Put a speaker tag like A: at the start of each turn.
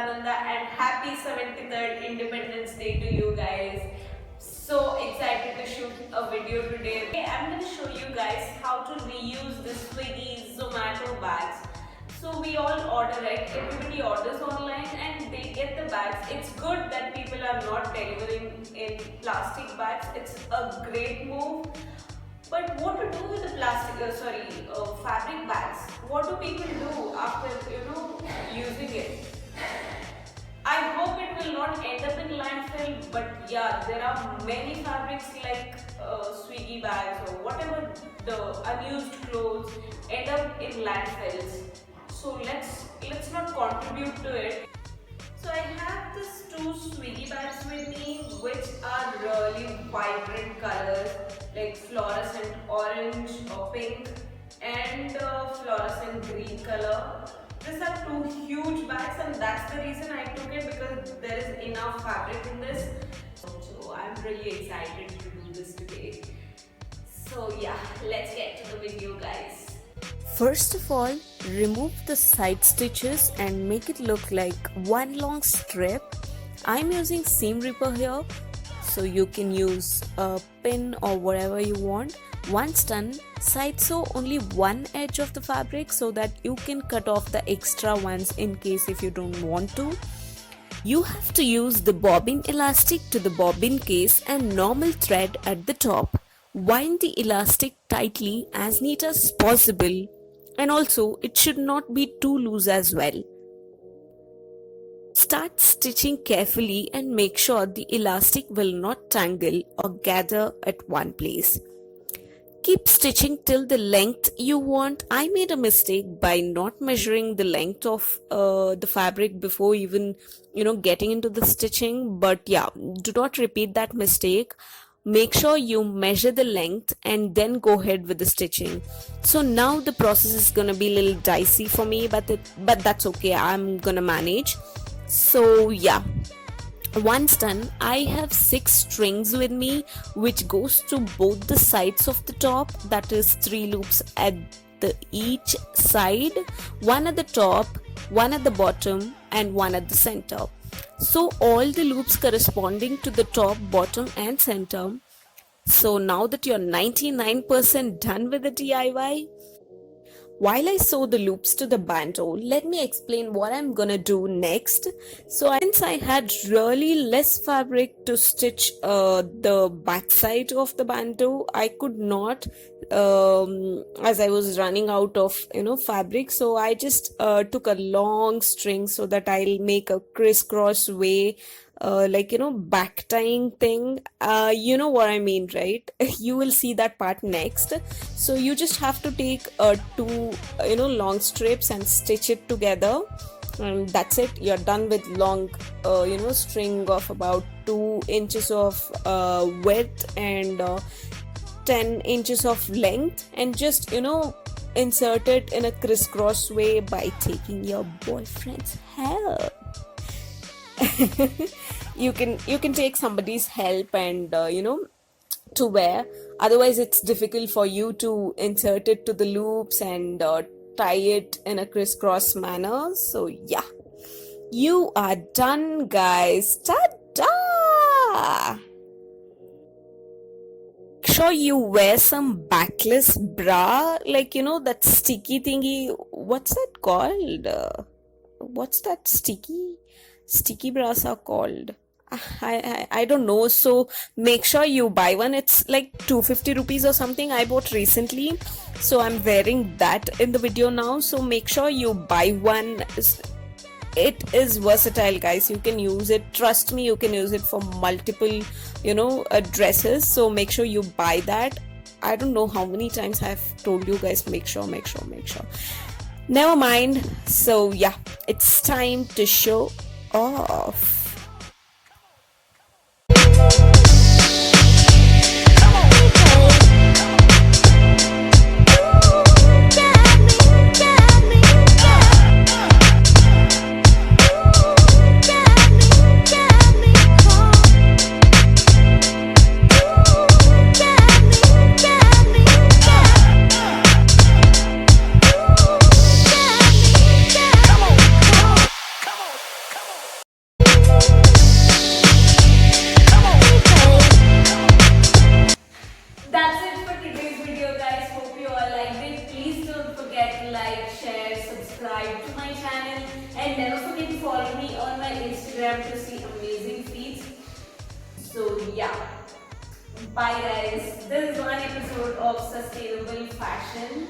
A: Nanda and happy 73rd Independence Day to you guys. So excited to shoot a video today. I'm going to show you guys how to reuse the Swiggy Zomato bags. So we all order, right? Everybody orders online and they get the bags. It's good that people are not delivering in plastic bags. It's a great move. But what to do with the fabric bags? What do people do after using it? I hope it will not end up in landfill. But yeah, there are many fabrics like swiggy bags or whatever, the unused clothes end up in landfills. So let's not contribute to it. So I have these two swiggy bags with me, which are really vibrant colors like fluorescent orange or pink and fluorescent green color. These are two huge bags and that's the reason I took it, because there is enough fabric in this. So I'm really excited to do this today. So yeah, let's get to the video, guys.
B: First of all, remove the side stitches and make it look like one long strip. I'm using seam ripper here, so you can use a pin or whatever you want. Once done, side sew only one edge of the fabric so that you can cut off the extra ones in case if you don't want to. You have to use the bobbin elastic to the bobbin case and normal thread at the top. Wind the elastic tightly as neat as possible, and also it should not be too loose as well. Start stitching carefully and make sure the elastic will not tangle or gather at one place. Keep stitching till the length you want. I made a mistake by not measuring the length of the fabric before even getting into the stitching, but yeah, do not repeat that mistake. Make sure you measure the length and then go ahead with the stitching. So now the process is gonna be a little dicey for me, but that's okay, I'm gonna manage. So yeah, once done, I have 6 strings with me, which goes to both the sides of the top. That is 3 loops at each side, one at the top, one at the bottom and one at the center. So all the loops corresponding to the top, bottom and center. So now that you're 99% done with the DIY, while I sew the loops to the bandeau, let me explain what I'm gonna do next. So since I had really less fabric to stitch the backside of the bandeau, I could not, as I was running out of fabric, so I just took a long string so that I'll make a crisscross way, back tying thing. You know what I mean, right? You will see that part next. So you just have to take 2 long strips and stitch it together, and that's it. You're done with long string of about 2 inches of width and 10 inches of length, and just insert it in a crisscross way by taking your boyfriend's help. you can take somebody's help and to wear. Otherwise it's difficult for you to insert it to the loops and tie it in a crisscross manner. So yeah, you are done, guys. Ta-da! Make sure you wear some backless bra, that sticky thingy. What's that called? What's that sticky bras are called? I don't know. So make sure you buy one. It's like 250 rupees or something I bought recently, so I'm wearing that in the video now. So make sure you buy one. It is versatile, guys. You can use it, trust me, you can use it for multiple dresses. So make sure you buy that. I don't know how many times I've told you guys, make sure. Never mind. So yeah, it's time to show off.
C: Come on.
A: share, subscribe to my channel, and never forget to follow me on my Instagram to see amazing feeds. So yeah, bye guys. This is one episode of Sustainable Fashion.